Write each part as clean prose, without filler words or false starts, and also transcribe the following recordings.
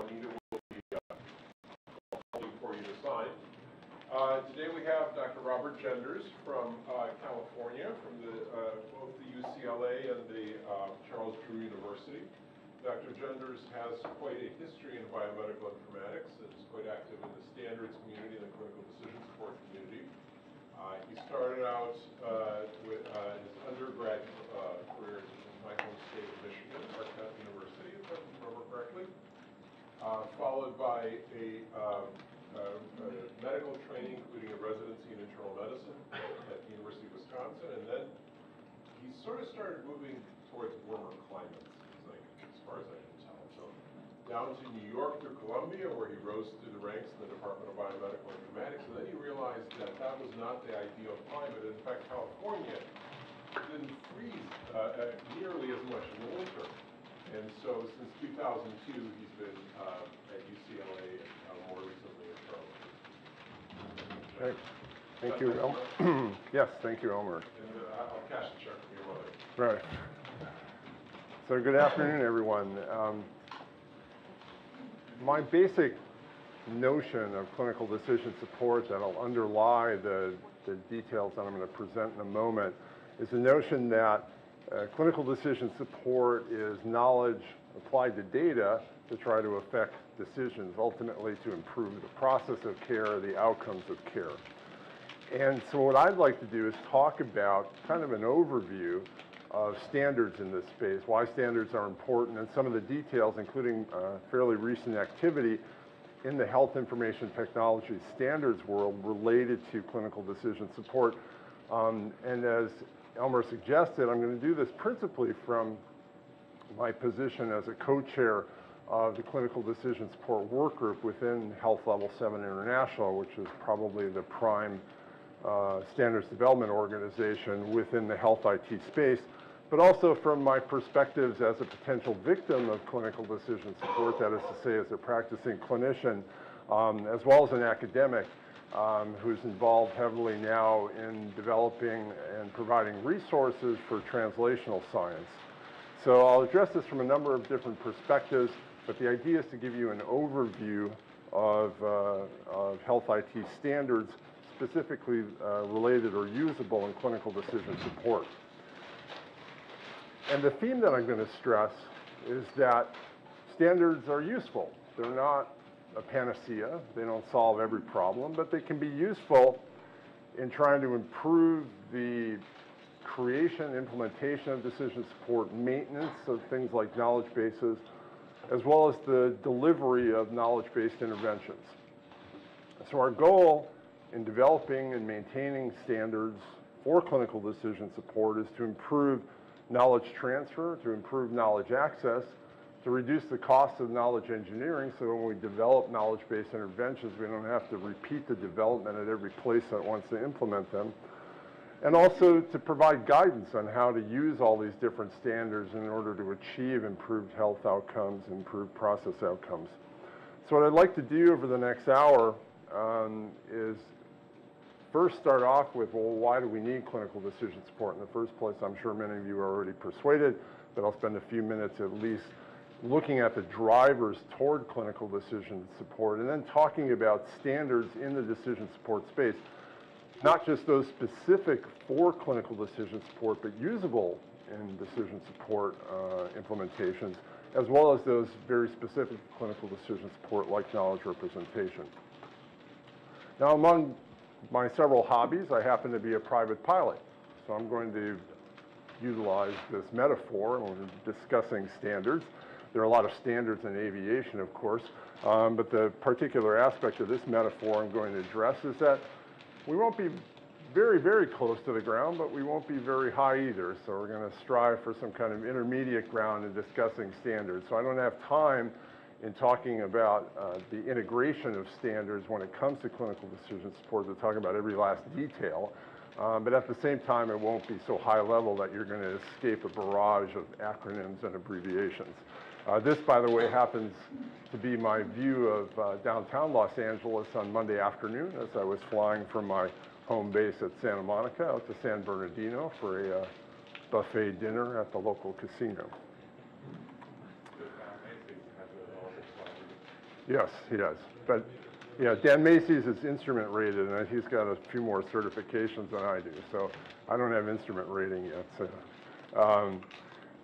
Juanita will be holding for you to sign. Today we have Dr. Robert Jenders from California, from both the UCLA and the Charles Drew University. Dr. Jenders has quite a history in biomedical informatics and is quite active in the standards community and the clinical decision support community. He started out with his undergrad career in my home state of Michigan, Marquette University, if I remember correctly, followed by a medical training, including a residency in internal medicine at the University of Wisconsin, and then he sort of started moving towards warmer climates, as far as I can tell. So down to New York through Columbia, where he rose through the ranks in the Department of Biomedical Informatics, and then he realized that that was not the ideal climate. In fact, California didn't freeze nearly as much in the winter. And so since 2002, he's been at UCLA and more recently at Charles. Great. Thank you, Elmer. Yes, thank you, Elmer. And I'll cash the check for your mother. Right. So good afternoon, everyone. My basic notion of clinical decision support that'll underlie the details that I'm going to present in a moment is the notion that clinical decision support is knowledge applied to data to try to affect decisions, ultimately to improve the process of care, the outcomes of care. And so what I'd like to do is talk about kind of an overview of standards in this space, why standards are important, and some of the details, including fairly recent activity in the health information technology standards world related to clinical decision support. And as Elmer suggested, I'm going to do this principally from my position as a co-chair of the Clinical Decision Support Work Group within Health Level 7 International, which is probably the prime standards development organization within the health IT space, but also from my perspectives as a potential victim of clinical decision support, that is to say as a practicing clinician, as well as an academic who's involved heavily now in developing and providing resources for translational science. So I'll address this from a number of different perspectives, but the idea is to give you an overview of health IT standards specifically related or usable in clinical decision support. And the theme that I'm going to stress is that standards are useful. They're not a panacea. They don't solve every problem, but they can be useful in trying to improve the creation, implementation of decision support, maintenance of things like knowledge bases, as well as the delivery of knowledge-based interventions. So our goal in developing and maintaining standards for clinical decision support is to improve knowledge transfer, to improve knowledge access, to reduce the cost of knowledge engineering, so when we develop knowledge-based interventions, we don't have to repeat the development at every place that wants to implement them, and also to provide guidance on how to use all these different standards in order to achieve improved health outcomes, improved process outcomes. So what I'd like to do over the next hour is first start off with, well, why do we need clinical decision support in the first place? I'm sure many of you are already persuaded, but I'll spend a few minutes at least looking at the drivers toward clinical decision support, and then talking about standards in the decision support space, not just those specific for clinical decision support, but usable in decision support implementations, as well as those very specific clinical decision support like knowledge representation. Now, among my several hobbies, I happen to be a private pilot, so I'm going to utilize this metaphor when we're discussing standards. There are a lot of standards in aviation, of course, but the particular aspect of this metaphor I'm going to address is that we won't be very, very close to the ground, but we won't be very high either. So we're going to strive for some kind of intermediate ground in discussing standards. So I don't have time in talking about the integration of standards when it comes to clinical decision support to talk about every last detail. But at the same time, it won't be so high level that you're going to escape a barrage of acronyms and abbreviations. This, by the way, happens to be my view of downtown Los Angeles on Monday afternoon as I was flying from my home base at Santa Monica out to San Bernardino for a buffet dinner at the local casino. Yes, he does. But yeah, Dan Macy's is instrument rated, and he's got a few more certifications than I do. So I don't have instrument rating yet. So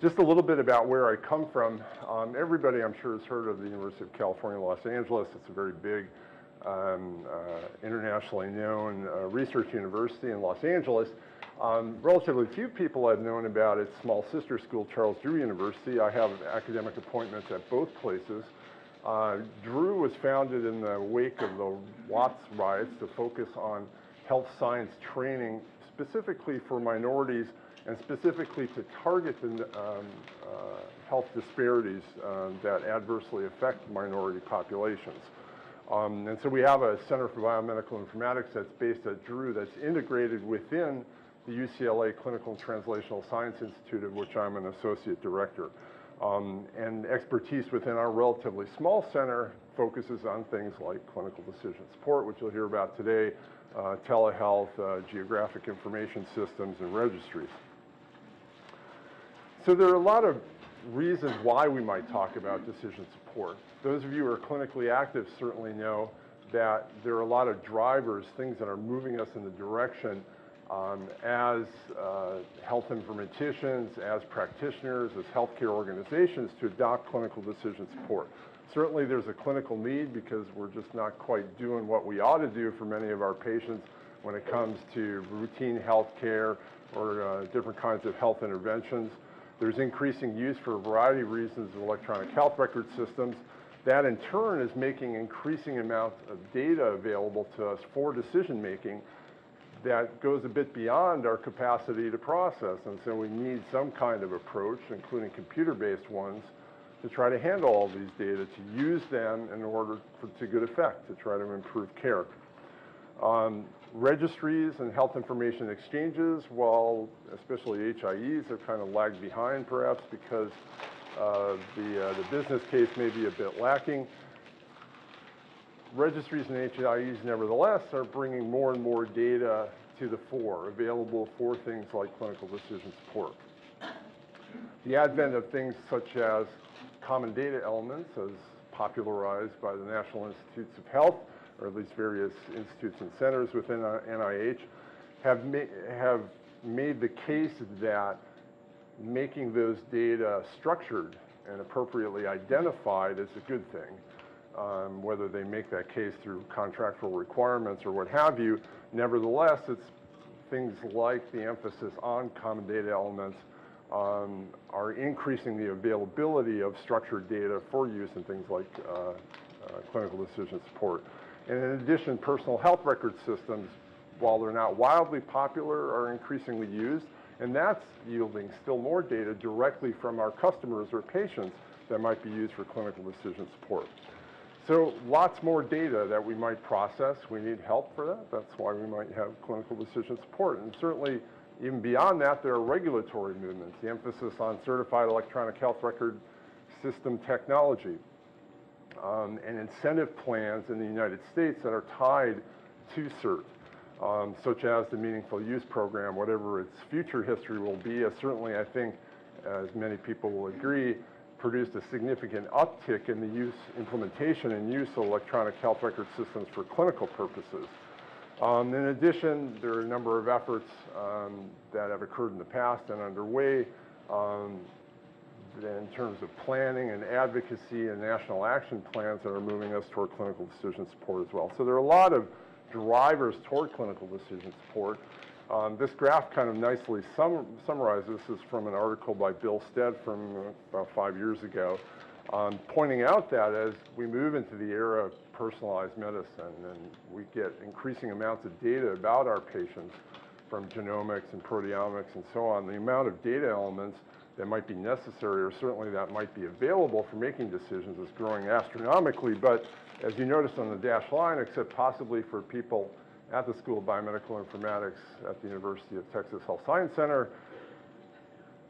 just a little bit about where I come from. Everybody, I'm sure, has heard of the University of California, Los Angeles. It's a very big, internationally known research university in Los Angeles. Relatively few people I've known about its small sister school, Charles Drew University. I have academic appointments at both places. Drew was founded in the wake of the Watts riots to focus on health science training, specifically for minorities, and specifically to target the health disparities that adversely affect minority populations. And so we have a Center for Biomedical Informatics that's based at Drew that's integrated within the UCLA Clinical and Translational Science Institute, of which I'm an associate director. And expertise within our relatively small center focuses on things like clinical decision support, which you'll hear about today, telehealth, geographic information systems, and registries. So there are a lot of reasons why we might talk about decision support. Those of you who are clinically active certainly know that there are a lot of drivers, things that are moving us in the direction as health informaticians, as practitioners, as healthcare organizations to adopt clinical decision support. Certainly there's a clinical need because we're just not quite doing what we ought to do for many of our patients when it comes to routine health care or different kinds of health interventions. There's increasing use for a variety of reasons of electronic health record systems. That in turn is making increasing amounts of data available to us for decision making that goes a bit beyond our capacity to process. And so we need some kind of approach, including computer-based ones, to try to handle all these data, to use them in order to good effect, to try to improve care. Registries and health information exchanges, while especially HIEs have kind of lagged behind perhaps because the business case may be a bit lacking. Registries and HIEs, nevertheless, are bringing more and more data to the fore, available for things like clinical decision support. The advent of things such as common data elements, as popularized by the National Institutes of Health, or at least various institutes and centers within NIH, have made the case that making those data structured and appropriately identified is a good thing. Whether they make that case through contractual requirements or what have you. Nevertheless, it's things like the emphasis on common data elements are increasing the availability of structured data for use in things like clinical decision support. And in addition, personal health record systems, while they're not wildly popular, are increasingly used, and that's yielding still more data directly from our customers or patients that might be used for clinical decision support. So lots more data that we might process. We need help for that. That's why we might have clinical decision support. And certainly, even beyond that, there are regulatory movements, the emphasis on certified electronic health record system technology, and incentive plans in the United States that are tied to CERT, such as the Meaningful Use Program, whatever its future history will be. Certainly, I think, as many people will agree, produced a significant uptick in the implementation and use of electronic health record systems for clinical purposes. In addition, there are a number of efforts that have occurred in the past and underway in terms of planning and advocacy and national action plans that are moving us toward clinical decision support as well. So there are a lot of drivers toward clinical decision support. This graph kind of nicely summarizes. This is from an article by Bill Stead from about 5 years ago, pointing out that as we move into the era of personalized medicine and we get increasing amounts of data about our patients from genomics and proteomics and so on, the amount of data elements that might be necessary or certainly that might be available for making decisions is growing astronomically. But as you notice on the dashed line, except possibly for people at the School of Biomedical Informatics at the University of Texas Health Science Center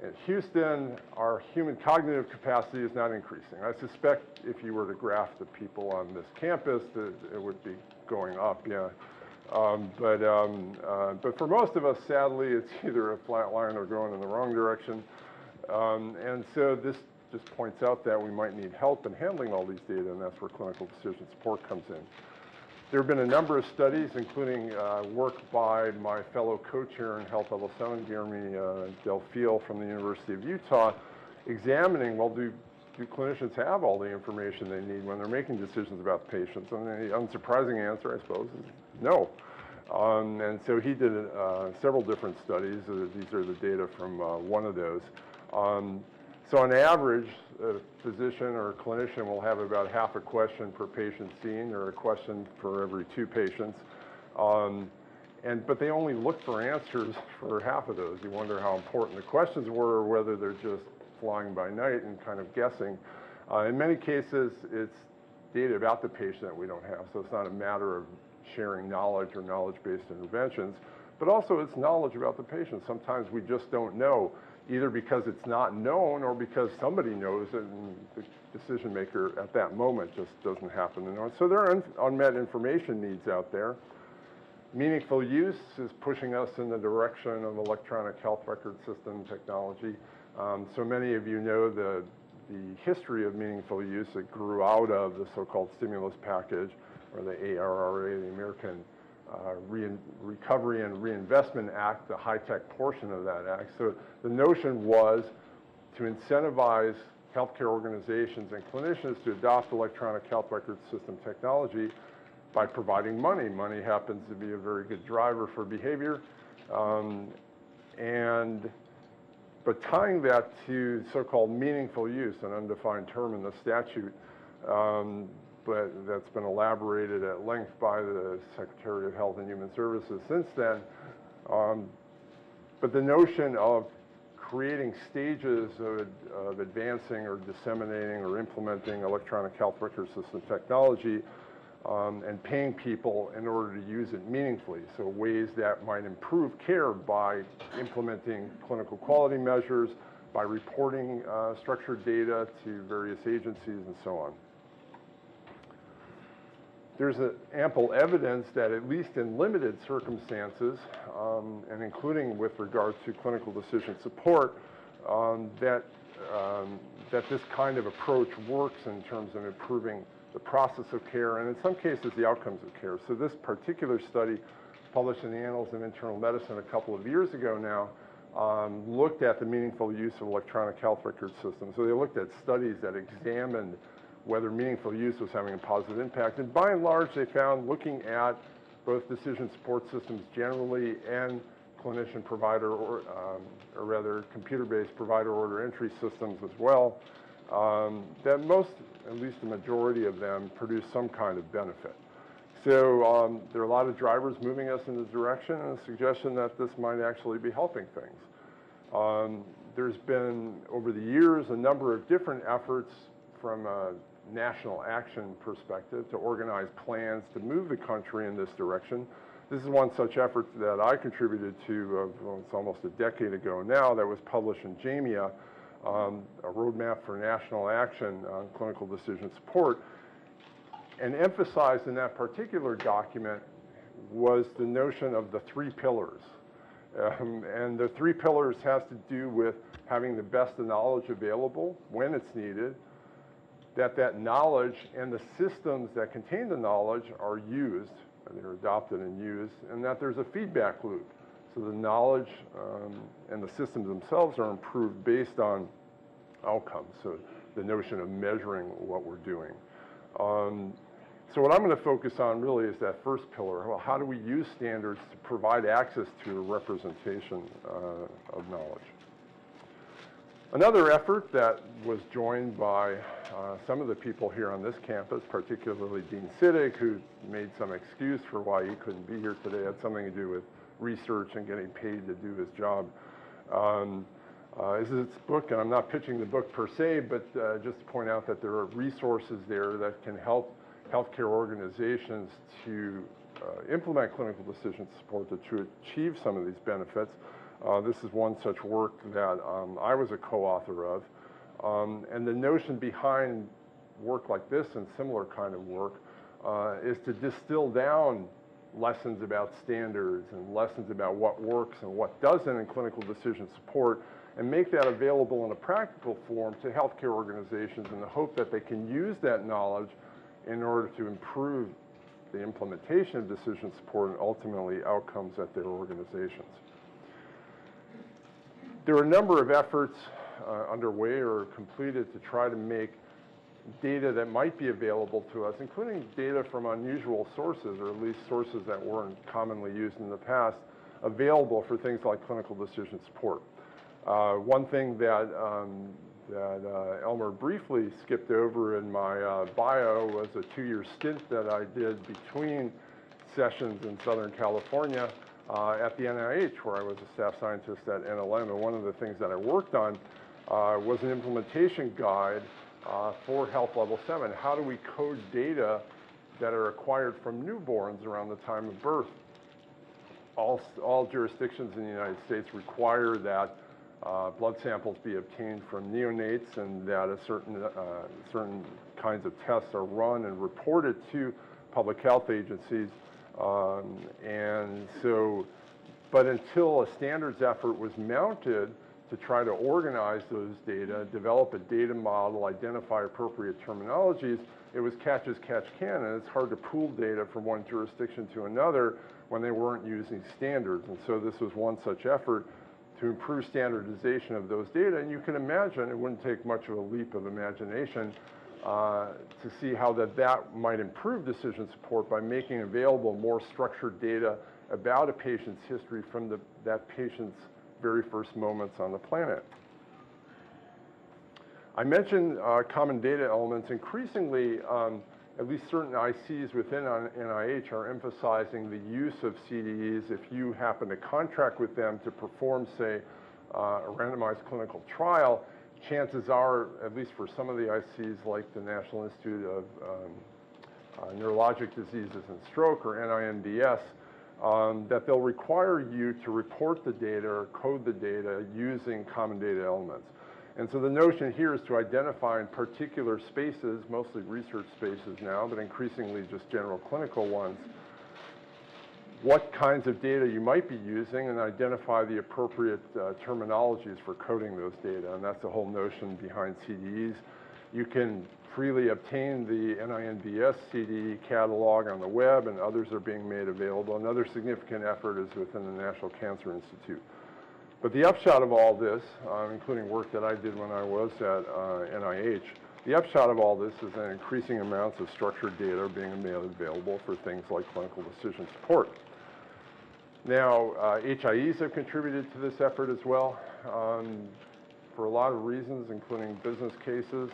in Houston, our human cognitive capacity is not increasing. I suspect if you were to graph the people on this campus, that it would be going up, yeah. But for most of us, sadly, it's either a flat line or going in the wrong direction. And so this just points out that we might need help in handling all these data, and that's where clinical decision support comes in. There have been a number of studies, including work by my fellow co-chair in Health Level 7, Jeremy Delfiel from the University of Utah, examining, well, do clinicians have all the information they need when they're making decisions about patients? And the unsurprising answer, I suppose, is no. And so he did several different studies. These are the data from one of those. So on average, a physician or a clinician will have about half a question per patient seen, or a question for every 2 patients. But they only look for answers for half of those. You wonder how important the questions were, or whether they're just flying by night and kind of guessing. In many cases, it's data about the patient that we don't have, so it's not a matter of sharing knowledge or knowledge-based interventions, but also it's knowledge about the patient. Sometimes we just don't know, either because it's not known or because somebody knows it and the decision maker at that moment just doesn't happen to know it. So there are unmet information needs out there. Meaningful use is pushing us in the direction of electronic health record system technology. So many of you know the history of meaningful use that grew out of the so-called stimulus package, or the ARRA, the American Recovery and Reinvestment Act, the high-tech portion of that act. So the notion was to incentivize healthcare organizations and clinicians to adopt electronic health record system technology by providing money. Money happens to be a very good driver for behavior. But tying that to so-called meaningful use, an undefined term in the statute, but that's been elaborated at length by the Secretary of Health and Human Services since then. But the notion of creating stages of advancing or disseminating or implementing electronic health record system technology and paying people in order to use it meaningfully. So ways that might improve care by implementing clinical quality measures, by reporting structured data to various agencies, and so on. There's ample evidence that, at least in limited circumstances, and including with regard to clinical decision support, that this kind of approach works in terms of improving the process of care, and in some cases, the outcomes of care. So this particular study, published in the Annals of Internal Medicine a couple of years ago now, looked at the meaningful use of electronic health record systems. So they looked at studies that examined whether meaningful use was having a positive impact. And by and large, they found, looking at both decision support systems generally and clinician provider, or rather computer-based provider order entry systems as well, that most, at least the majority of them, produce some kind of benefit. So there are a lot of drivers moving us in this direction, and a suggestion that this might actually be helping things. There's been, over the years, a number of different efforts from a national action perspective to organize plans to move the country in this direction. This is one such effort that I contributed to, it's almost a decade ago now, that was published in JAMIA, a roadmap for national action on clinical decision support. And emphasized in that particular document was the notion of the 3 pillars. And the 3 pillars has to do with having the best of knowledge available when it's needed, that knowledge and the systems that contain the knowledge are used, and they're adopted and used, and that there's a feedback loop. So the knowledge and the systems themselves are improved based on outcomes, so the notion of measuring what we're doing. So what I'm going to focus on really is that first pillar. Well, how do we use standards to provide access to a representation of knowledge? Another effort that was joined by some of the people here on this campus, particularly Dean Siddig, who made some excuse for why he couldn't be here today, had something to do with research and getting paid to do his job. Is this book, and I'm not pitching the book per se, but just to point out that there are resources there that can help healthcare organizations to implement clinical decision support to achieve some of these benefits. This is one such work that I was a co-author of. And the notion behind work like this and similar kind of work is to distill down lessons about standards and lessons about what works and what doesn't in clinical decision support and make that available in a practical form to healthcare organizations in the hope that they can use that knowledge in order to improve the implementation of decision support and ultimately outcomes at their organizations. There are a number of efforts underway or completed to try to make data that might be available to us, including data from unusual sources, or at least sources that weren't commonly used in the past, available for things like clinical decision support. One thing that Elmer briefly skipped over in my bio was a 2-year stint that I did between sessions in Southern California at the NIH, where I was a staff scientist at NLM, and one of the things that I worked on was an implementation guide for Health Level 7. How do we code data that are acquired from newborns around the time of birth? All jurisdictions in the United States require that blood samples be obtained from neonates, and that certain kinds of tests are run and reported to public health agencies. But until a standards effort was mounted to try to organize those data, develop a data model, identify appropriate terminologies, it was catch as catch can, and it's hard to pool data from one jurisdiction to another when they weren't using standards. And so this was one such effort to improve standardization of those data. And you can imagine, it wouldn't take much of a leap of imagination to see how that might improve decision support by making available more structured data about a patient's history from that patient's very first moments on the planet. I mentioned common data elements. Increasingly, at least certain ICs within NIH are emphasizing the use of CDEs if you happen to contract with them to perform, say, a randomized clinical trial. Chances are, at least for some of the ICs like the National Institute of Neurologic Diseases and Stroke, or NINDS, that they'll require you to report the data or code the data using common data elements. And so the notion here is to identify in particular spaces, mostly research spaces now, but increasingly just general clinical ones, what kinds of data you might be using and identify the appropriate terminologies for coding those data. And that's the whole notion behind CDEs. You can freely obtain the NINDS CDE catalog on the web, and others are being made available. Another significant effort is within the National Cancer Institute. But the upshot of all this, including work that I did when I was at NIH, the upshot of all this is that increasing amounts of structured data are being made available for things like clinical decision support. Now, HIEs have contributed to this effort as well for a lot of reasons, including business cases.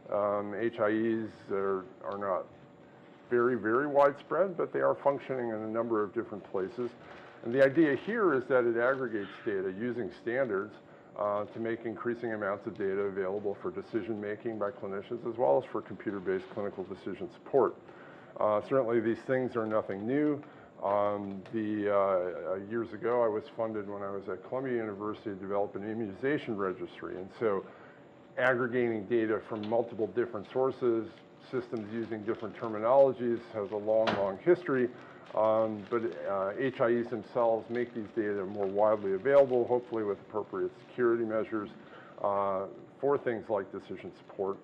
HIEs are not very, very widespread, but they are functioning in a number of different places. And the idea here is that it aggregates data using standards to make increasing amounts of data available for decision making by clinicians, as well as for computer-based clinical decision support. Certainly these things are nothing new. Years ago, I was funded when I was at Columbia University to develop an immunization registry. And so aggregating data from multiple different sources, systems using different terminologies, has a long, long history. But HIEs themselves make these data more widely available, hopefully with appropriate security measures for things like decision support.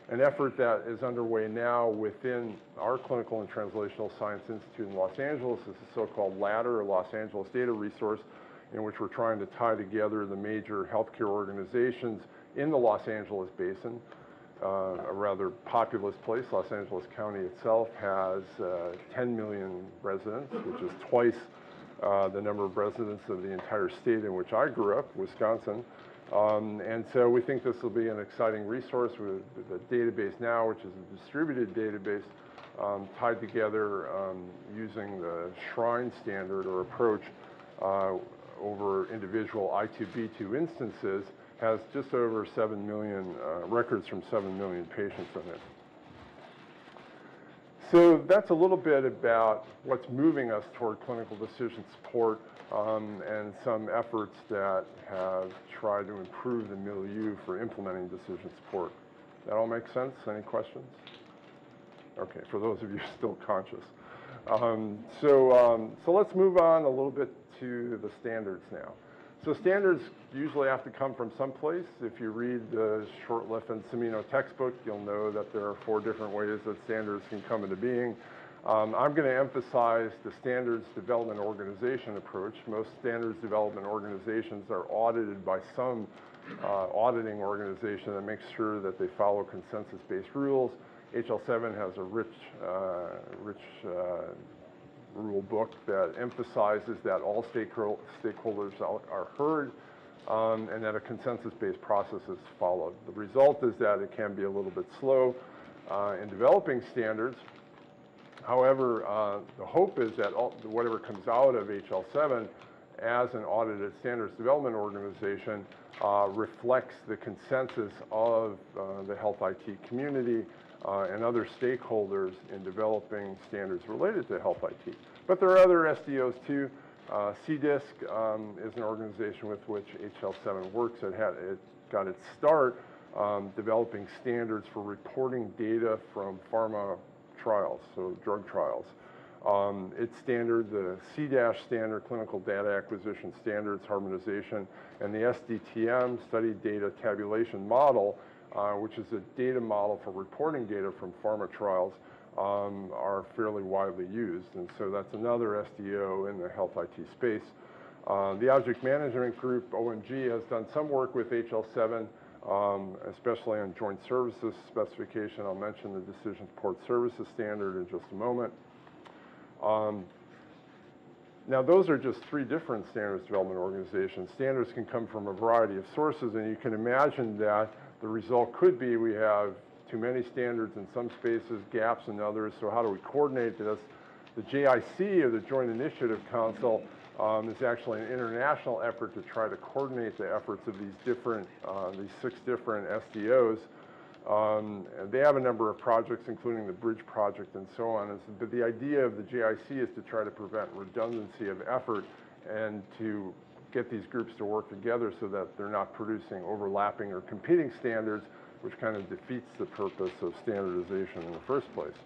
An effort that is underway now within our Clinical and Translational Science Institute in Los Angeles is the so-called LADDER, or Los Angeles Data Resource, in which we're trying to tie together the major healthcare organizations in the Los Angeles basin, a rather populous place. Los Angeles County itself has 10 million residents, which is twice the number of residents of the entire state in which I grew up, Wisconsin. And so we think this will be an exciting resource with a database now, which is a distributed database tied together using the Shrine standard or approach over individual I2B2 instances, has just over 7 million records from 7 million patients in it. So that's a little bit about what's moving us toward clinical decision support and some efforts that have tried to improve the milieu for implementing decision support. That all make sense? Any questions? Okay, for those of you still conscious. So let's move on a little bit to the standards now. So standards usually have to come from someplace. If you read the short-lived and Semino textbook, you'll know that there are 4 different ways that standards can come into being. I'm going to emphasize the standards development organization approach. Most standards development organizations are audited by some auditing organization that makes sure that they follow consensus-based rules. HL7 has a rich rule book that emphasizes that all stakeholders are heard and that a consensus-based process is followed. The result is that it can be a little bit slow in developing standards. However, the hope is that whatever comes out of HL7 as an audited standards development organization reflects the consensus of the health IT community and other stakeholders in developing standards related to health IT. But there are other SDOs too. CDISC is an organization with which HL7 works. It got its start developing standards for reporting data from pharma trials, so drug trials. Its standard, the C- standard, Clinical Data Acquisition Standards Harmonization, and the SDTM, Study Data Tabulation Model, which is a data model for reporting data from pharma trials, are fairly widely used. And so that's another SDO in the health IT space. The Object Management Group, OMG, has done some work with HL7, especially on joint services specification. I'll mention the Decision Support Services Standard in just a moment. Now, those are just 3 different standards development organizations. Standards can come from a variety of sources, and you can imagine that the result could be we have too many standards in some spaces, gaps in others, so how do we coordinate this? The JIC, or the Joint Initiative Council, is actually an international effort to try to coordinate the efforts of these 6 different SDOs. They have a number of projects, including the Bridge Project and so on. But the idea of the JIC is to try to prevent redundancy of effort and to get these groups to work together so that they're not producing overlapping or competing standards, which kind of defeats the purpose of standardization in the first place.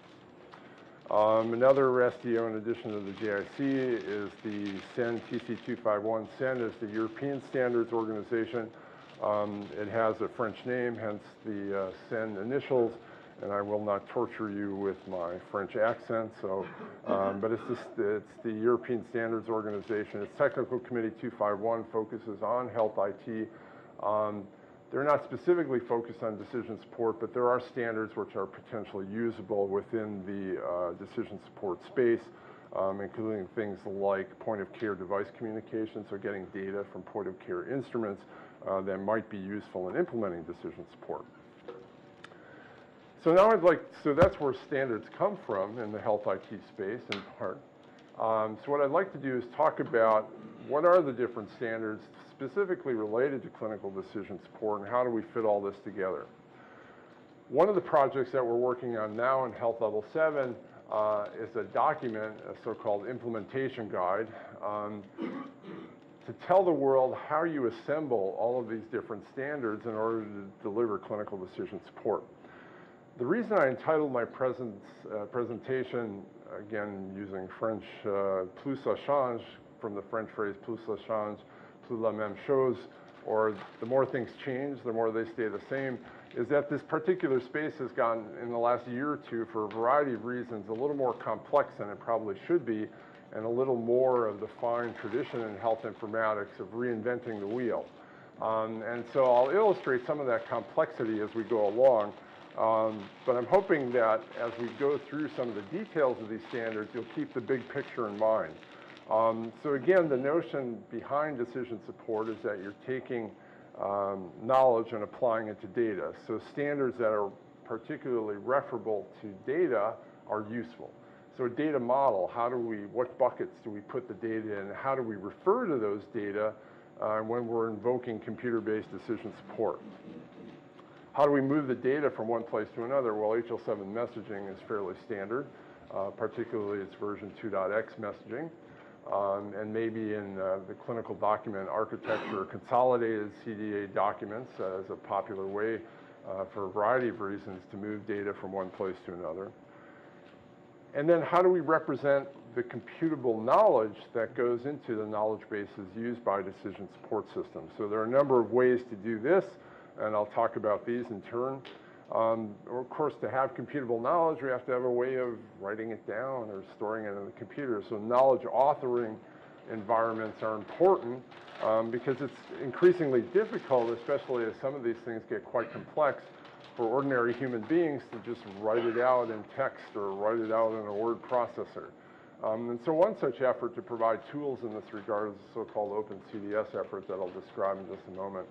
Another SDO in addition to the JIC is the CEN TC251. CEN is the European Standards Organization. It has a French name, hence the CEN initials, and I will not torture you with my French accent. So, but it's the European Standards Organization. Its Technical Committee 251 focuses on health IT. They're not specifically focused on decision support, but there are standards which are potentially usable within the decision support space, including things like point-of-care device communication, so getting data from point-of-care instruments that might be useful in implementing decision support. So now so that's where standards come from in the health IT space in part. So what I'd like to do is talk about what are the different standards specifically related to clinical decision support and how do we fit all this together. One of the projects that we're working on now in Health Level 7 is a document, a so-called implementation guide, to tell the world how you assemble all of these different standards in order to deliver clinical decision support. The reason I entitled my presentation, again using French, plus ça change, from the French phrase plus ça change, plus la même chose, or the more things change, the more they stay the same, is that this particular space has gotten, in the last year or 2, for a variety of reasons, a little more complex than it probably should be, and a little more of the fine tradition in health informatics of reinventing the wheel. And so I'll illustrate some of that complexity as we go along. But I'm hoping that as we go through some of the details of these standards, you'll keep the big picture in mind. So again, the notion behind decision support is that you're taking knowledge and applying it to data. So standards that are particularly referable to data are useful. So a data model, what buckets do we put the data in? How do we refer to those data when we're invoking computer-based decision support? How do we move the data from one place to another? Well, HL7 messaging is fairly standard, particularly its version 2.x messaging. And maybe in the clinical document architecture, consolidated CDA documents as a popular way for a variety of reasons to move data from one place to another. And then how do we represent the computable knowledge that goes into the knowledge bases used by decision support systems. So there are a number of ways to do this, and I'll talk about these in turn. Of course, to have computable knowledge, we have to have a way of writing it down or storing it in the computer. So knowledge authoring environments are important because it's increasingly difficult, especially as some of these things get quite complex, for ordinary human beings to just write it out in text or write it out in a word processor. And so one such effort to provide tools in this regard is the so-called OpenCDS effort that I'll describe in just a moment.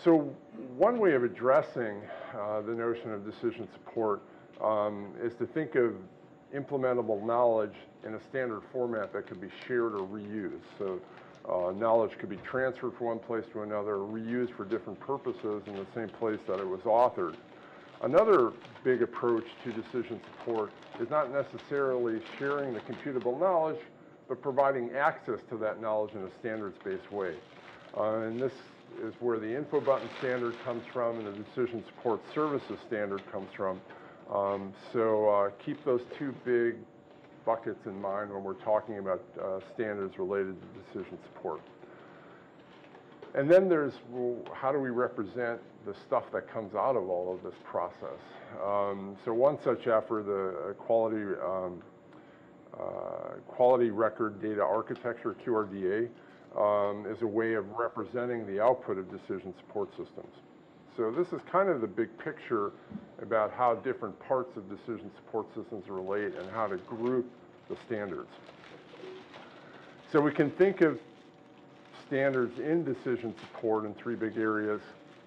So one way of addressing the notion of decision support is to think of implementable knowledge in a standard format that could be shared or reused. So knowledge could be transferred from one place to another, or reused for different purposes in the same place that it was authored. Another big approach to decision support is not necessarily sharing the computable knowledge, but providing access to that knowledge in a standards-based way. And this is where the info button standard comes from and the decision support services standard comes from. So keep those two big buckets in mind when we're talking about standards related to decision support. And then there's, well, how do we represent the stuff that comes out of all of this process? So one such effort, the quality record data architecture, QRDA, is a way of representing the output of decision support systems. So this is kind of the big picture about how different parts of decision support systems relate and how to group the standards. So we can think of standards in decision support in three big areas.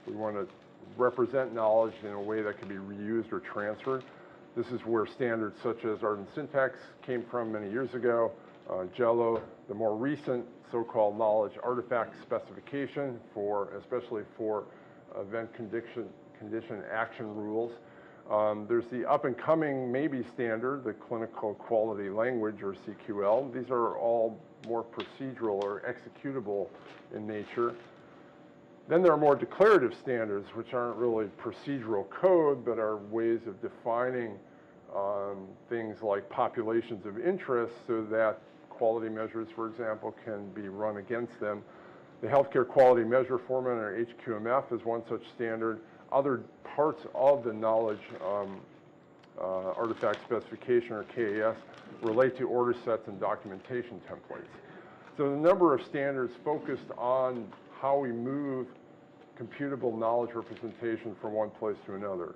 We want to represent knowledge in a way that can be reused or transferred. This is where standards such as Ardent Syntax came from many years ago, Jello, the more recent so-called knowledge artifact specification, especially for event condition action rules. There's the up-and-coming maybe standard, the clinical quality language, or CQL. These are all more procedural or executable in nature. Then there are more declarative standards, which aren't really procedural code, but are ways of defining things like populations of interest so that quality measures, for example, can be run against them. The Healthcare Quality Measure Format, or HQMF, is one such standard. Other parts of the knowledge artifact specification, or KAS, relate to order sets and documentation templates. So the number of standards focused on how we move computable knowledge representation from one place to another.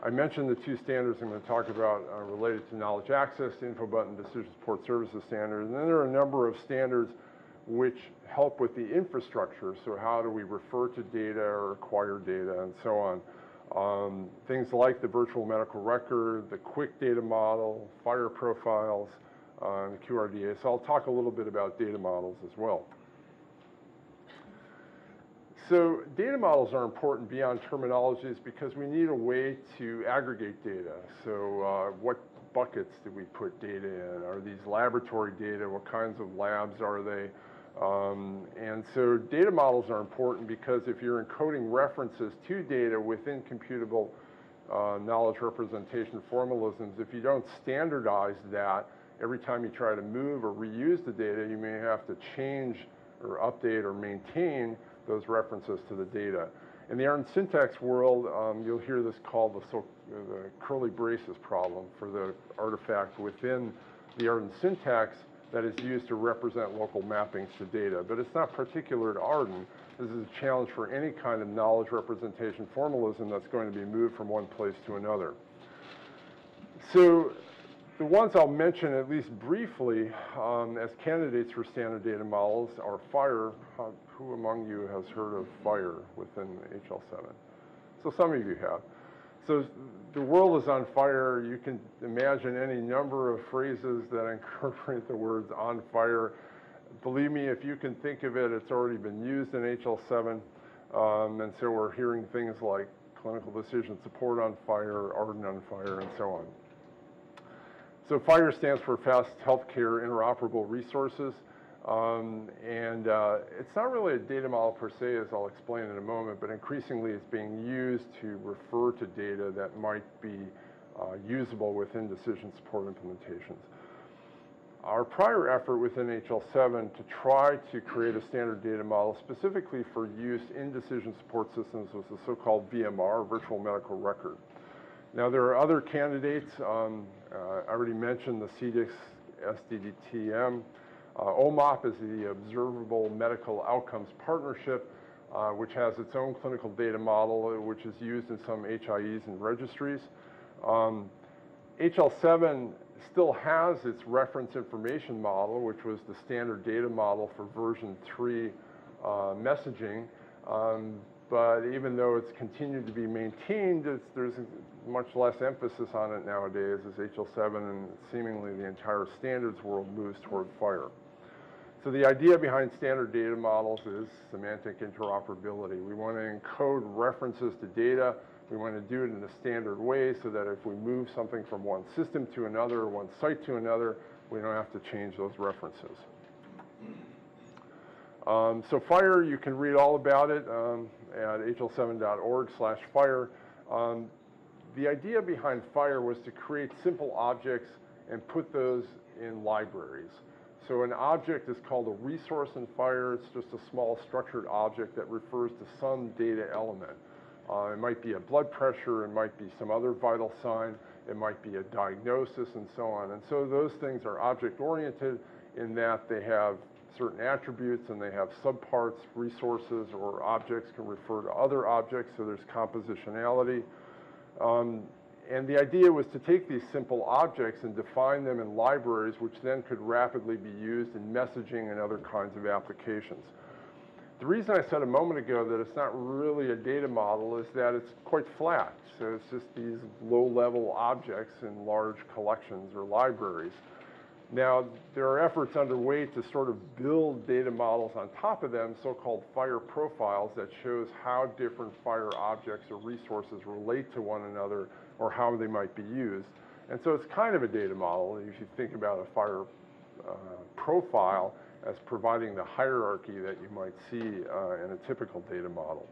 I mentioned the two standards I'm going to talk about related to knowledge access, info button decision support services standard, and then there are a number of standards which help with the infrastructure. So how do we refer to data or acquire data and so on. Things like the virtual medical record, the quick data model, FHIR profiles, and the QRDA. So I'll talk a little bit about data models as well. So data models are important beyond terminologies because we need a way to aggregate data. So what buckets do we put data in? Are these laboratory data? What kinds of labs are they? And so data models are important because if you're encoding references to data within computable knowledge representation formalisms, if you don't standardize that, every time you try to move or reuse the data, you may have to change or update or maintain those references to the data. In the Ardent Syntax world, you'll hear this called the curly braces problem for the artifact within the Ardent Syntax that is used to represent local mappings to data. But it's not particular to Ardent. This is a challenge for any kind of knowledge representation formalism that's going to be moved from one place to another. So the ones I'll mention at least briefly as candidates for standard data models are FHIR. Who among you has heard of FHIR within HL7? So some of you have. So the world is on fire. You can imagine any number of phrases that incorporate the words on fire. Believe me, if you can think of it, it's already been used in HL7. And so we're hearing things like clinical decision support on fire, Ardent on fire, and so on. So FHIR stands for Fast Healthcare Interoperable Resources. It's not really a data model per se, as I'll explain in a moment, but increasingly it's being used to refer to data that might be usable within decision support implementations. Our prior effort within HL7 to try to create a standard data model specifically for use in decision support systems was the so-called VMR, Virtual Medical Record. Now there are other candidates. I already mentioned the CDIX SDDTM. OMOP is the Observable Medical Outcomes Partnership, which has its own clinical data model, which is used in some HIEs and registries. HL7 still has its reference information model, which was the standard data model for version 3 messaging. But even though it's continued to be maintained, there's much less emphasis on it nowadays as HL7 and seemingly the entire standards world moves toward FHIR. So the idea behind standard data models is semantic interoperability. We want to encode references to data. We want to do it in a standard way so that if we move something from one system to another, or one site to another, we don't have to change those references. So FHIR, you can read all about it at hl7.org/FHIR. The idea behind FHIR was to create simple objects and put those in libraries. So an object is called a resource in FHIR. It's just a small structured object that refers to some data element. It might be a blood pressure, it might be some other vital sign, it might be a diagnosis, and so on. And so those things are object-oriented in that they have certain attributes and they have subparts, resources, or objects can refer to other objects, so there's compositionality. And the idea was to take these simple objects and define them in libraries, which then could rapidly be used in messaging and other kinds of applications. The reason I said a moment ago that it's not really a data model is that it's quite flat. So it's just these low-level objects in large collections or libraries. Now, there are efforts underway to sort of build data models on top of them, so-called FHIR profiles, that shows how different FHIR objects or resources relate to one another or how they might be used. And so it's kind of a data model if you think about a FHIR profile as providing the hierarchy that you might see in a typical data model.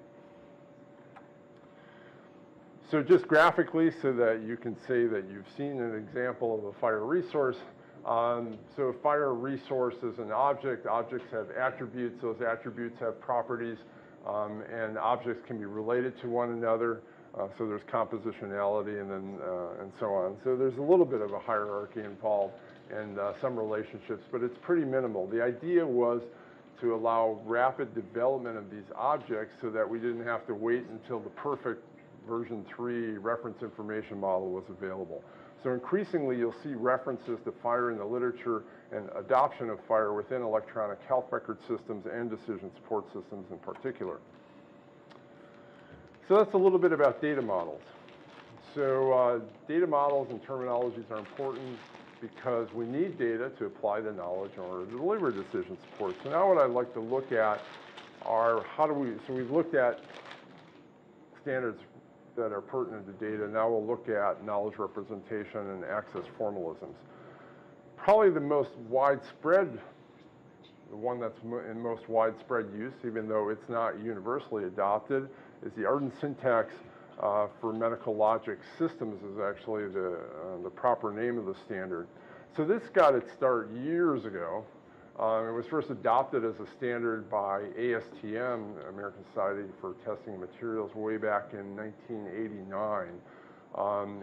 So just graphically, so that you can say that you've seen an example of a FHIR resource. So a FHIR resource is an object. Objects have attributes. Those attributes have properties, and objects can be related to one another. So there's compositionality and so on. So there's a little bit of a hierarchy involved and some relationships, but it's pretty minimal. The idea was to allow rapid development of these objects so that we didn't have to wait until the perfect version 3 reference information model was available. So increasingly, you'll see references to FHIR in the literature and adoption of FHIR within electronic health record systems and decision support systems in particular. So that's a little bit about data models. So data models and terminologies are important because we need data to apply the knowledge in order to deliver decision support. So now what I'd like to look at are so we've looked at standards that are pertinent to data. Now we'll look at knowledge representation and access formalisms. Probably the most widespread, the one that's in most widespread use, even though it's not universally adopted, is the Arden syntax for medical logic systems is actually the proper name of the standard. So this got its start years ago. It was first adopted as a standard by ASTM, American Society for Testing of Materials, way back in 1989.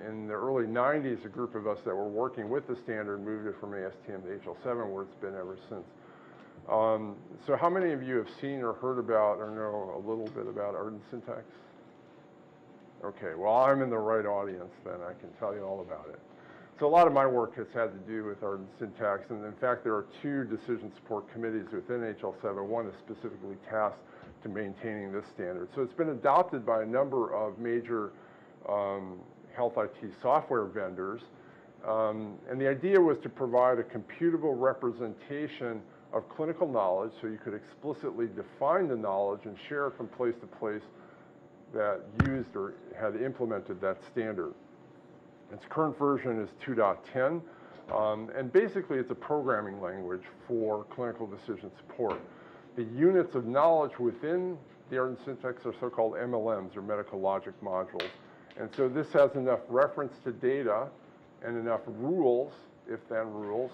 In the early 90s, a group of us that were working with the standard moved it from ASTM to HL7, where it's been ever since. So how many of you have seen or heard about or know a little bit about Arden syntax? Okay, well, I'm in the right audience then. I can tell you all about it. So a lot of my work has had to do with Arden syntax, and in fact, there are 2 decision support committees within HL7. One is specifically tasked to maintaining this standard. So it's been adopted by a number of major health IT software vendors, and the idea was to provide a computable representation of clinical knowledge, so you could explicitly define the knowledge and share it from place to place that used or had implemented that standard. Its current version is 2.10, and basically it's a programming language for clinical decision support. The units of knowledge within the Arden syntax are so-called MLMs, or medical logic modules, And so this has enough reference to data and enough rules, if then rules,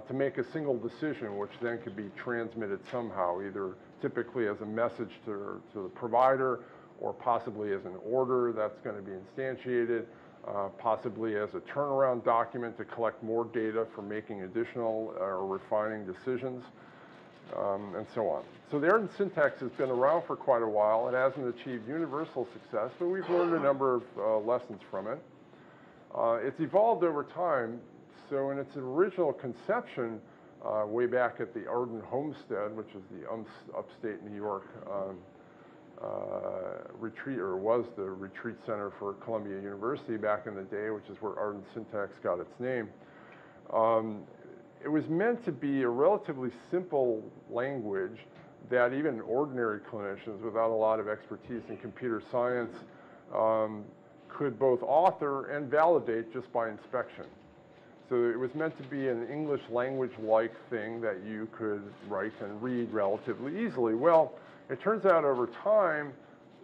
to make a single decision, which then could be transmitted somehow, either typically as a message to the provider, or possibly as an order that's going to be instantiated, possibly as a turnaround document to collect more data for making additional or refining decisions, and so on. So the Arden syntax has been around for quite a while. It hasn't achieved universal success, but we've learned a number of lessons from it. It's evolved over time. So in its original conception, way back at the Arden Homestead, which is the upstate New York retreat, or was the retreat center for Columbia University back in the day, which is where Arden syntax got its name. It was meant to be a relatively simple language that even ordinary clinicians without a lot of expertise in computer science could both author and validate just by inspection. So it was meant to be an English language-like thing that you could write and read relatively easily. Well, it turns out over time,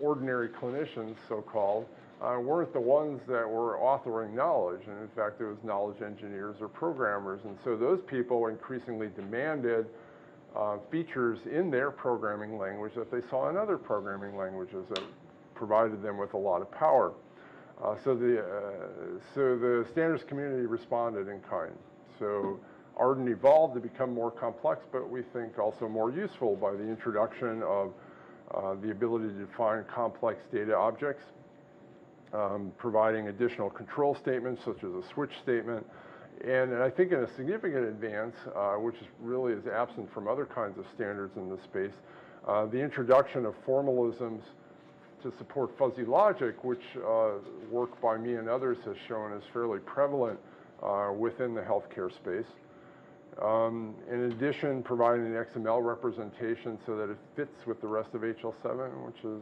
ordinary clinicians, so-called, weren't the ones that were authoring knowledge. And in fact, it was knowledge engineers or programmers. And so those people increasingly demanded features in their programming language that they saw in other programming languages that provided them with a lot of power. So the standards community responded in kind. So Arden evolved to become more complex, but we think also more useful by the introduction of the ability to define complex data objects, providing additional control statements such as a switch statement, and I think in a significant advance, which really is absent from other kinds of standards in this space, the introduction of formalisms to support fuzzy logic, which work by me and others has shown is fairly prevalent within the healthcare space. In addition, providing an XML representation so that it fits with the rest of HL7, which is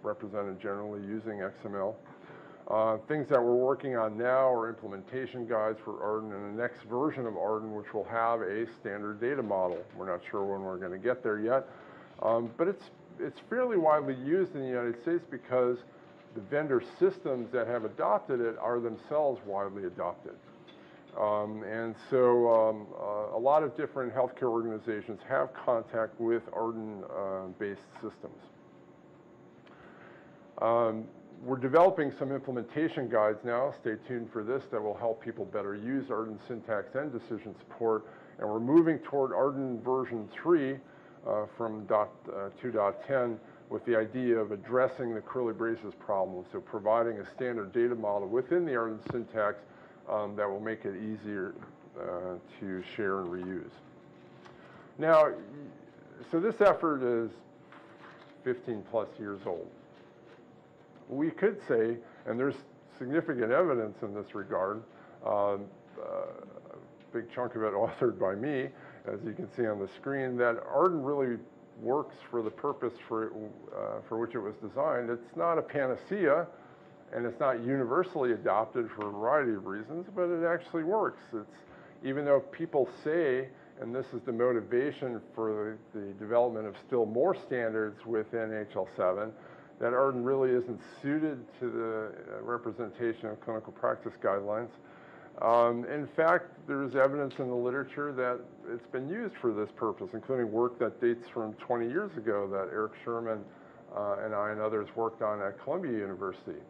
represented generally using XML. Things that we're working on now are implementation guides for Arden and the next version of Arden, which will have a standard data model. We're not sure when we're going to get there yet, but it's fairly widely used in the United States because the vendor systems that have adopted it are themselves widely adopted. And so a lot of different healthcare organizations have contact with Arden-based systems. We're developing some implementation guides now, stay tuned for this, that will help people better use Arden syntax and decision support. And we're moving toward Arden version 3 from 2.10 with the idea of addressing the curly braces problem. So providing a standard data model within the Arden syntax that will make it easier to share and reuse. Now, so this effort is 15 plus years old. We could say, and there's significant evidence in this regard, a big chunk of it authored by me, as you can see on the screen, that Arden really works for the purpose for which it was designed. It's not a panacea, and it's not universally adopted for a variety of reasons, but it actually works. Even though people say, and this is the motivation for the development of still more standards within HL7, that Arden really isn't suited to the representation of clinical practice guidelines. In fact, there's evidence in the literature that it's been used for this purpose, including work that dates from 20 years ago that Eric Sherman and I and others worked on at Columbia University.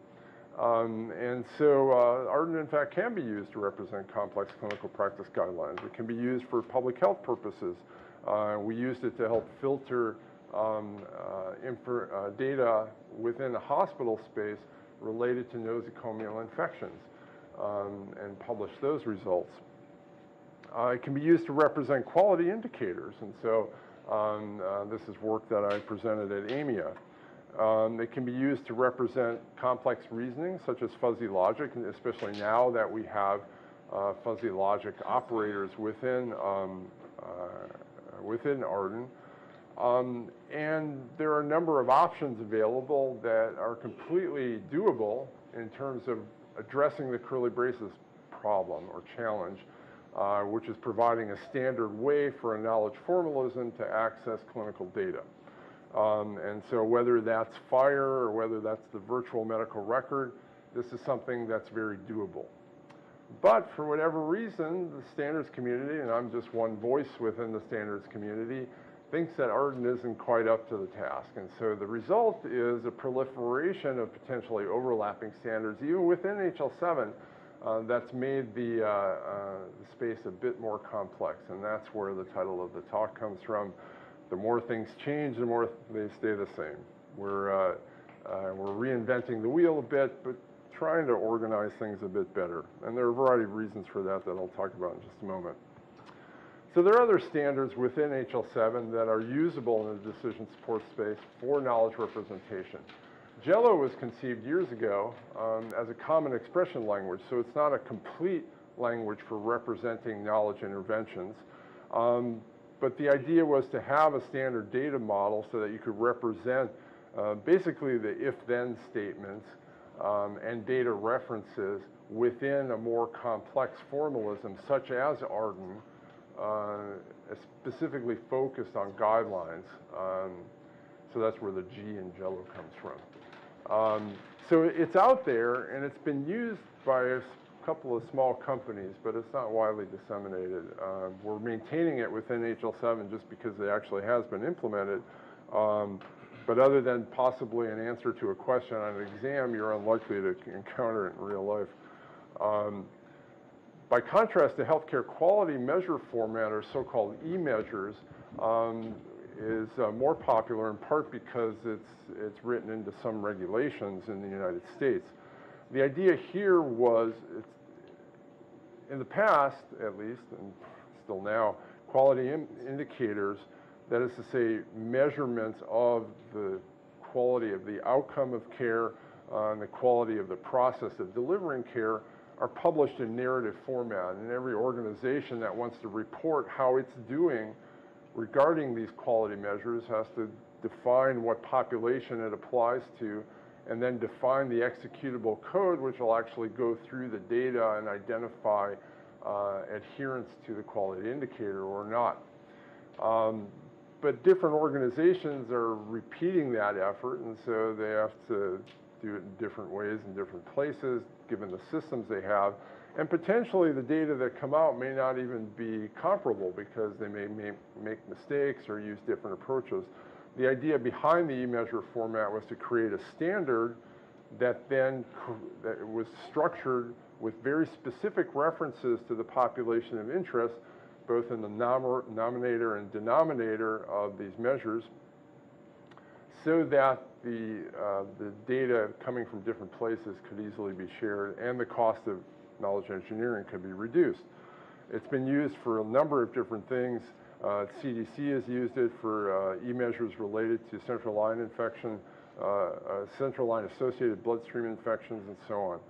And so Arden, in fact, can be used to represent complex clinical practice guidelines. It can be used for public health purposes. We used it to help filter data within the hospital space related to nosocomial infections and publish those results. It can be used to represent quality indicators, and so this is work that I presented at AMIA. It can be used to represent complex reasoning, such as fuzzy logic, and especially now that we have fuzzy logic operators within Arden. And there are a number of options available that are completely doable in terms of addressing the curly braces problem or challenge, which is providing a standard way for a knowledge formalism to access clinical data. And so whether that's FHIR or whether that's the virtual medical record, this is something that's very doable. But for whatever reason, the standards community, and I'm just one voice within the standards community, thinks that Arden isn't quite up to the task. And so the result is a proliferation of potentially overlapping standards, even within HL7, that's made the space a bit more complex. And that's where the title of the talk comes from. The more things change, the more they stay the same. We're reinventing the wheel a bit, but trying to organize things a bit better. And there are a variety of reasons for that I'll talk about in just a moment. So there are other standards within HL7 that are usable in the decision support space for knowledge representation. Jello was conceived years ago as a common expression language, so it's not a complete language for representing knowledge interventions. But the idea was to have a standard data model so that you could represent basically the if-then statements and data references within a more complex formalism, such as Arden, specifically focused on guidelines. So that's where the G in Jello comes from. So it's out there, and it's been used by a couple of small companies, but it's not widely disseminated. We're maintaining it within HL7 just because it actually has been implemented. But other than possibly an answer to a question on an exam, you're unlikely to encounter it in real life. By contrast, the healthcare quality measure format, or so-called e-measures, is more popular in part because it's written into some regulations in the United States. The idea here was, in the past at least, and still now, quality indicators, that is to say, measurements of the quality of the outcome of care and the quality of the process of delivering care, are published in narrative format. And every organization that wants to report how it's doing regarding these quality measures has to define what population it applies to, and then define the executable code, which will actually go through the data and identify adherence to the quality indicator or not. But different organizations are repeating that effort, and so they have to do it in different ways in different places, given the systems they have. And potentially the data that come out may not even be comparable because they may make mistakes or use different approaches. The idea behind the e-measure format was to create a standard that then that was structured with very specific references to the population of interest, both in the nominator and denominator of these measures, so that the data coming from different places could easily be shared and the cost of knowledge engineering could be reduced. It's been used for a number of different things. CDC has used it for e-measures related to central line infection, central line associated bloodstream infections, and so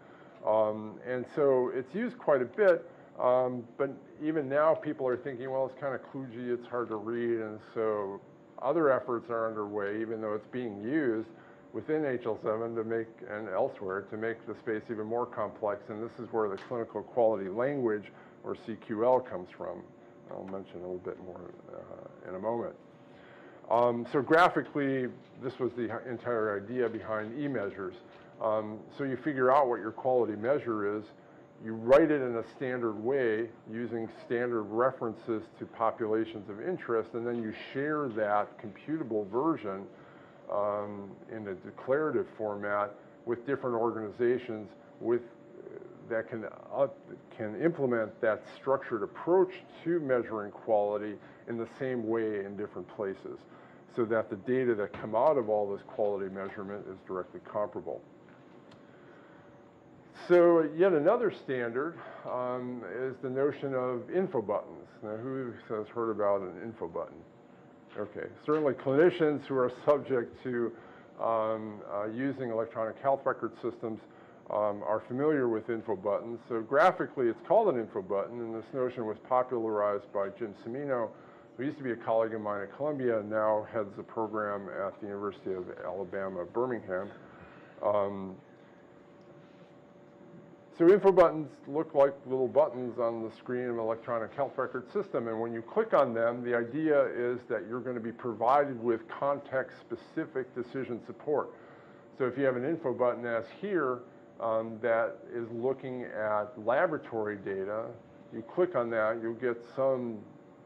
on. And so it's used quite a bit, but even now people are thinking, well, it's kind of kludgy, it's hard to read, and so other efforts are underway, even though it's being used within HL7 to make, and elsewhere, to make the space even more complex, and this is where the clinical quality language, or CQL, comes from. I'll mention a little bit more in a moment. So graphically, this was the entire idea behind e-measures. So you figure out what your quality measure is, you write it in a standard way using standard references to populations of interest, and then you share that computable version in a declarative format with different organizations that can implement that structured approach to measuring quality in the same way in different places, so that the data that come out of all this quality measurement is directly comparable. So yet another standard is the notion of info buttons. Now, who has heard about an info button? Okay, certainly clinicians who are subject to using electronic health record systems are familiar with info buttons. So graphically, it's called an info button, and this notion was popularized by Jim Cimino, who used to be a colleague of mine at Columbia and now heads the program at the University of Alabama, Birmingham. So info buttons look like little buttons on the screen of an electronic health record system, and when you click on them, the idea is that you're going to be provided with context-specific decision support. So if you have an info button as here, that is looking at laboratory data. You click on that, you'll get some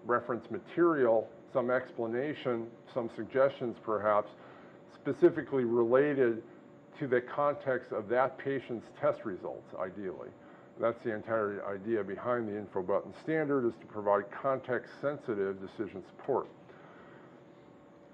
reference material, some explanation, some suggestions perhaps, specifically related to the context of that patient's test results, ideally. That's the entire idea behind the info button standard, is to provide context-sensitive decision support.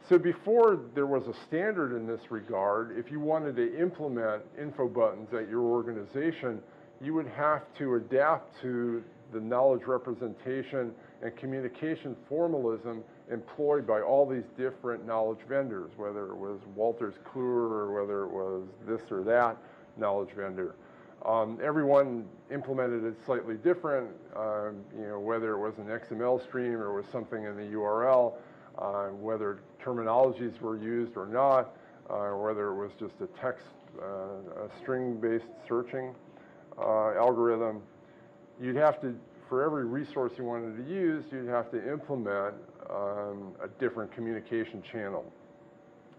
So before there was a standard in this regard, if you wanted to implement info buttons at your organization, you would have to adapt to the knowledge representation and communication formalism employed by all these different knowledge vendors, whether it was Wolters Kluwer or whether it was this or that knowledge vendor. Everyone implemented it slightly different, whether it was an XML stream or it was something in the URL, whether terminologies were used or not, whether it was just a text, a string-based searching algorithm. You'd have to, for every resource you wanted to use, you'd have to implement a different communication channel.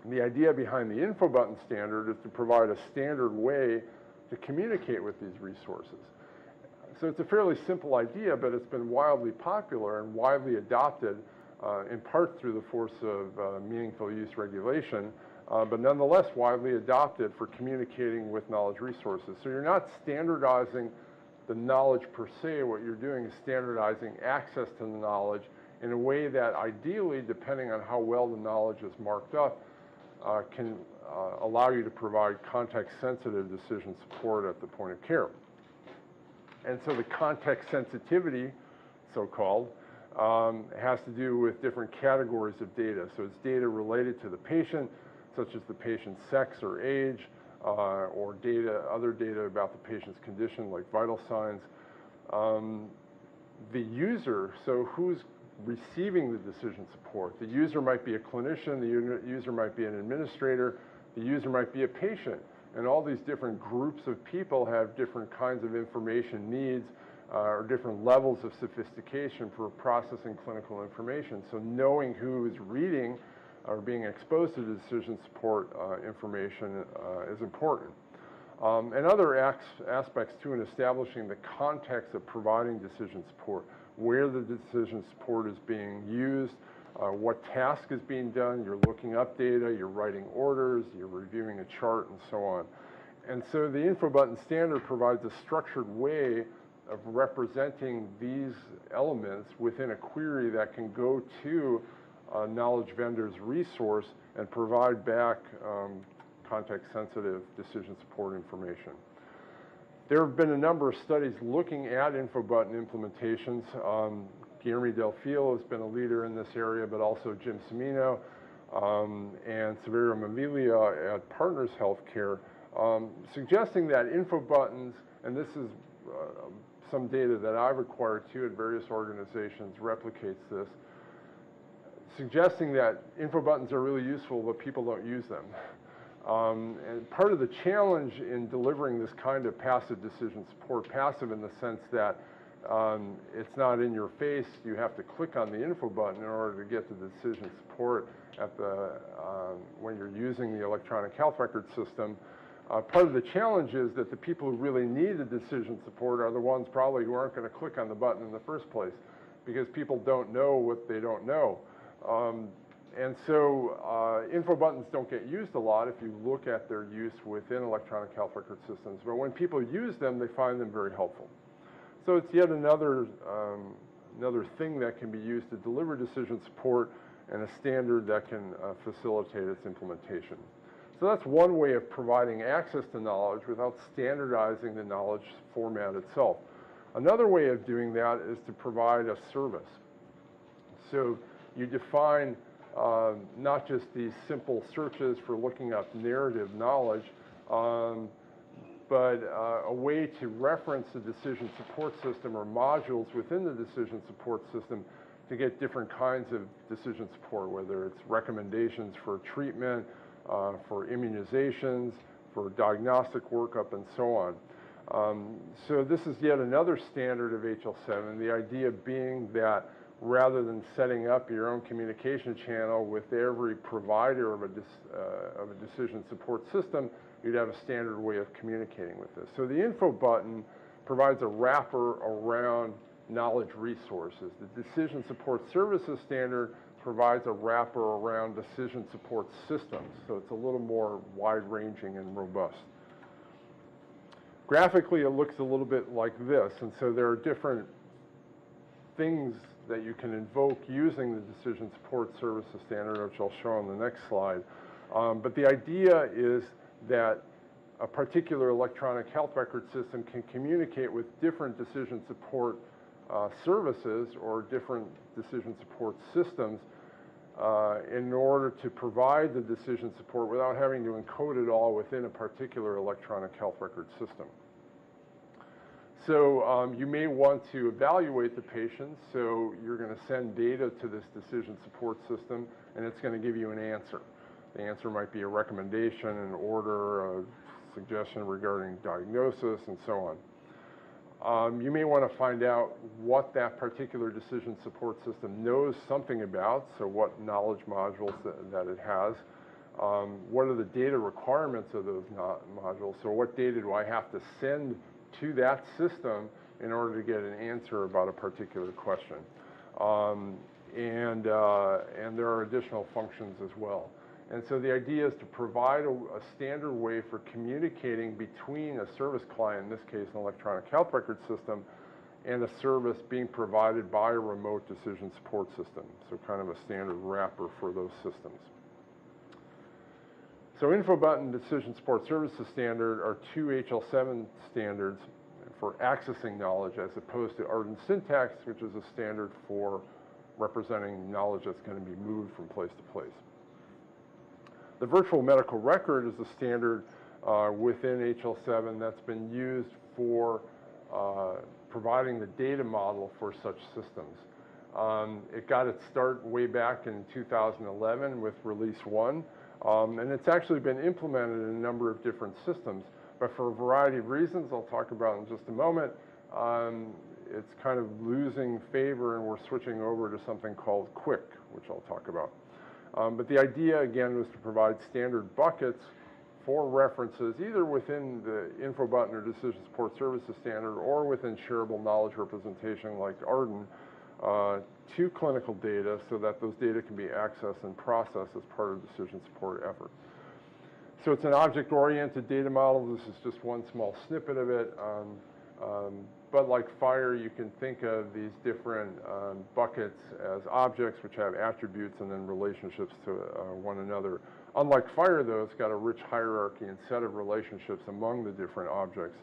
And the idea behind the info button standard is to provide a standard way to communicate with these resources. So it's a fairly simple idea, but it's been wildly popular and widely adopted in part through the force of meaningful use regulation, but nonetheless widely adopted for communicating with knowledge resources. So you're not standardizing the knowledge per se. What you're doing is standardizing access to the knowledge in a way that ideally, depending on how well the knowledge is marked up, can allow you to provide context-sensitive decision support at the point of care. And so the context sensitivity, so-called, has to do with different categories of data. So it's data related to the patient, such as the patient's sex or age, or other data about the patient's condition, like vital signs. The user, so who's receiving the decision support? The user might be a clinician, the user might be an administrator, the user might be a patient. And all these different groups of people have different kinds of information needs, or different levels of sophistication for processing clinical information. So knowing who is reading or being exposed to the decision support information is important. And other aspects too in establishing the context of providing decision support, where the decision support is being used, what task is being done, you're looking up data, you're writing orders, you're reviewing a chart, and so on. And so the info button standard provides a structured way of representing these elements within a query that can go to a knowledge vendor's resource and provide back context-sensitive decision support information. There have been a number of studies looking at info button implementations. Guillermo Del Filo has been a leader in this area, but also Jim Cimino and Severo Maviglia at Partners Healthcare, suggesting that info buttons, and this is some data that I've acquired too at various organizations replicates this, suggesting that info buttons are really useful, but people don't use them. And part of the challenge in delivering this kind of passive decision support, passive in the sense that it's not in your face, you have to click on the info button in order to get the decision support at the, when you're using the electronic health record system. Part of the challenge is that the people who really need the decision support are the ones probably who aren't going to click on the button in the first place, because people don't know what they don't know. And so info buttons don't get used a lot if you look at their use within electronic health record systems. But when people use them, they find them very helpful. So it's yet another thing that can be used to deliver decision support and a standard that can facilitate its implementation. So that's one way of providing access to knowledge without standardizing the knowledge format itself. Another way of doing that is to provide a service. So you define not just these simple searches for looking up narrative knowledge, but a way to reference the decision support system or modules within the decision support system to get different kinds of decision support, whether it's recommendations for treatment, for immunizations, for diagnostic workup, and so on. So this is yet another standard of HL7, the idea being that rather than setting up your own communication channel with every provider of a decision support system, you'd have a standard way of communicating with this. So the info button provides a wrapper around knowledge resources. The Decision Support Services standard provides a wrapper around decision support systems, so it's a little more wide-ranging and robust. Graphically, it looks a little bit like this, and so there are different things that you can invoke using the Decision Support Services standard, which I'll show on the next slide. But the idea is that a particular electronic health record system can communicate with different decision support services or different decision support systems in order to provide the decision support without having to encode it all within a particular electronic health record system. So you may want to evaluate the patient, so you're going to send data to this decision support system, and it's going to give you an answer. The answer might be a recommendation, an order, a suggestion regarding diagnosis, and so on. You may want to find out what that particular decision support system knows something about, so what knowledge modules that it has. What are the data requirements of those modules? So what data do I have to send to that system in order to get an answer about a particular question? And there are additional functions as well. And so the idea is to provide a standard way for communicating between a service client, in this case an electronic health record system, and a service being provided by a remote decision support system. So kind of a standard wrapper for those systems. So InfoButton and Decision Support Services Standard are two HL7 standards for accessing knowledge as opposed to Arden Syntax, which is a standard for representing knowledge that's going to be moved from place to place. The virtual medical record is a standard within HL7 that's been used for providing the data model for such systems. It got its start way back in 2011 with Release 1, and it's actually been implemented in a number of different systems. But for a variety of reasons I'll talk about in just a moment, it's kind of losing favor, and we're switching over to something called Quick, which I'll talk about. But the idea, again, was to provide standard buckets for references, either within the InfoButton or Decision Support Services standard or within shareable knowledge representation like Arden, to clinical data so that those data can be accessed and processed as part of decision support efforts. So it's an object-oriented data model. This is just one small snippet of it. But like FHIR, you can think of these different buckets as objects which have attributes and then relationships to one another. Unlike FHIR, though, it's got a rich hierarchy and set of relationships among the different objects.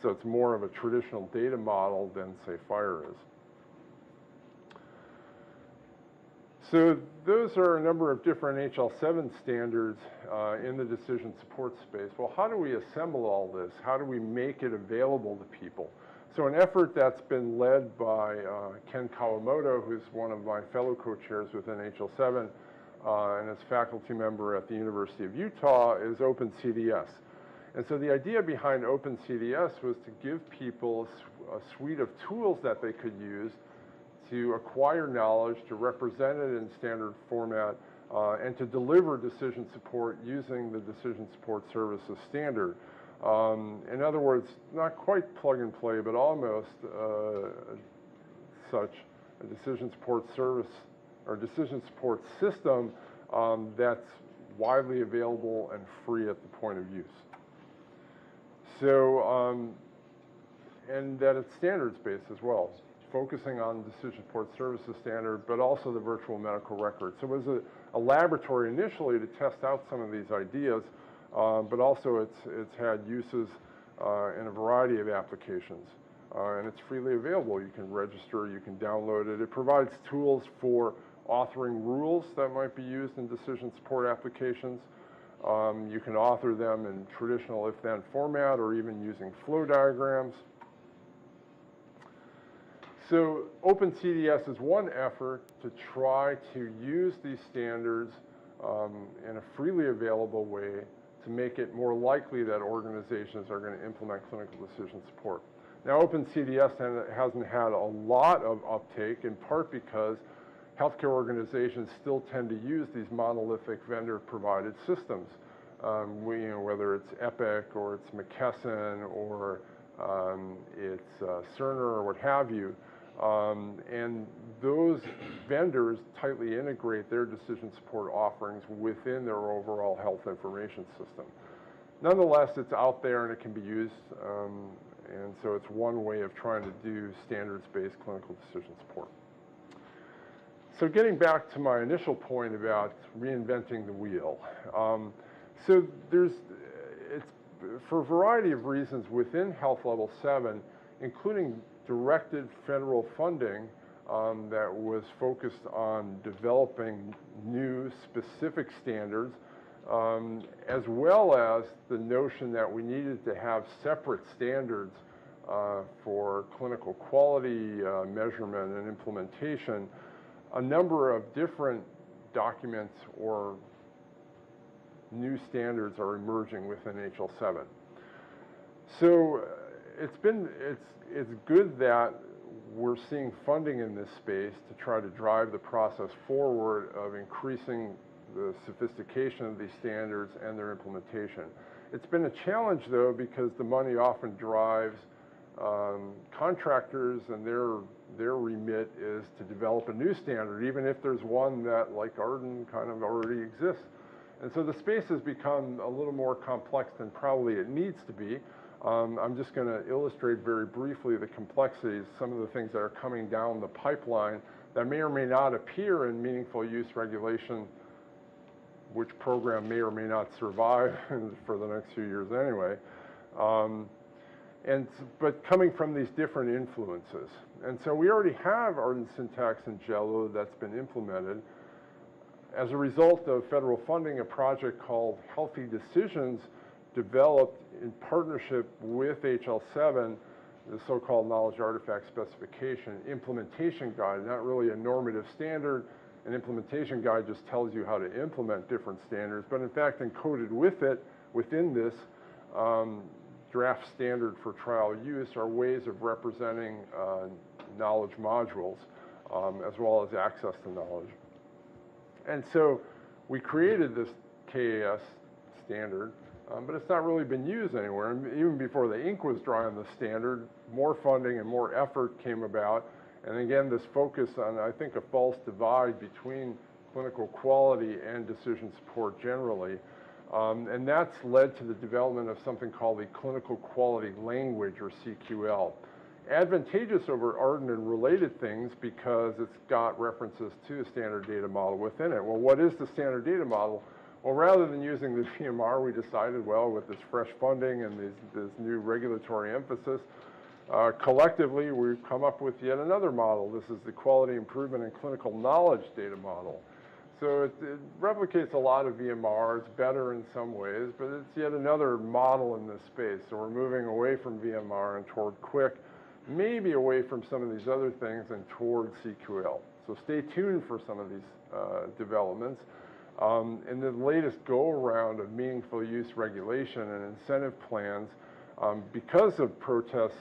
So it's more of a traditional data model than, say, FHIR is. So those are a number of different HL7 standards in the decision support space. Well, how do we assemble all this? How do we make it available to people? So an effort that's been led by Ken Kawamoto, who's one of my fellow co-chairs within HL7 and is faculty member at the University of Utah, is OpenCDS. And so the idea behind OpenCDS was to give people a suite of tools that they could use to acquire knowledge, to represent it in standard format, and to deliver decision support using the Decision Support Services standard. In other words, not quite plug and play, but almost such a decision support service or decision support system that's widely available and free at the point of use. So, and that it's standards-based as well, focusing on Decision Support Services standard, but also the virtual medical record. So it was a laboratory initially to test out some of these ideas, but also it's had uses in a variety of applications. And it's freely available. You can register, you can download it. It provides tools for authoring rules that might be used in decision support applications. You can author them in traditional if-then format or even using flow diagrams. So OpenCDS is one effort to try to use these standards in a freely available way to make it more likely that organizations are going to implement clinical decision support. Now, OpenCDS hasn't had a lot of uptake, in part because healthcare organizations still tend to use these monolithic vendor-provided systems. whether it's EPIC or it's McKesson or it's Cerner or what have you. And those vendors tightly integrate their decision support offerings within their overall health information system. Nonetheless, it's out there and it can be used, and so it's one way of trying to do standards-based clinical decision support. So getting back to my initial point about reinventing the wheel. So it's for a variety of reasons within Health Level 7, including directed federal funding that was focused on developing new specific standards, as well as the notion that we needed to have separate standards for clinical quality measurement and implementation. A number of different documents or new standards are emerging within HL7. So it's good that we're seeing funding in this space to try to drive the process forward of increasing the sophistication of these standards and their implementation. It's been a challenge, though, because the money often drives contractors, and their remit is to develop a new standard, even if there's one that, like Arden, kind of already exists. And so the space has become a little more complex than probably it needs to be. I'm just going to illustrate very briefly the complexities, some of the things that are coming down the pipeline that may or may not appear in meaningful use regulation, which program may or may not survive for the next few years anyway. But coming from these different influences. And so we already have Arden Syntax and Jello that's been implemented. As a result of federal funding, a project called Healthy Decisions developed in partnership with HL7, the so-called Knowledge Artifact Specification implementation guide, not really a normative standard. An implementation guide just tells you how to implement different standards, but in fact encoded with it, within this draft standard for trial use, are ways of representing knowledge modules, as well as access to knowledge. And so we created this KAS standard, but it's not really been used anywhere. And even before the ink was dry on the standard, more funding and more effort came about. And again, this focus on, I think, a false divide between clinical quality and decision support generally. And that's led to the development of something called the Clinical Quality Language, or CQL. Advantageous over Arden and related things because it's got references to a standard data model within it. Well, what is the standard data model? Well, rather than using the VMR, we decided, well, with this fresh funding and this new regulatory emphasis, collectively, we've come up with yet another model. This is the Quality Improvement and Clinical Knowledge Data Model. So it replicates a lot of VMR. It's better in some ways, but it's yet another model in this space. So we're moving away from VMR and toward QUIC, maybe away from some of these other things and toward CQL. So stay tuned for some of these developments. In the latest go-around of meaningful use regulation and incentive plans, because of protests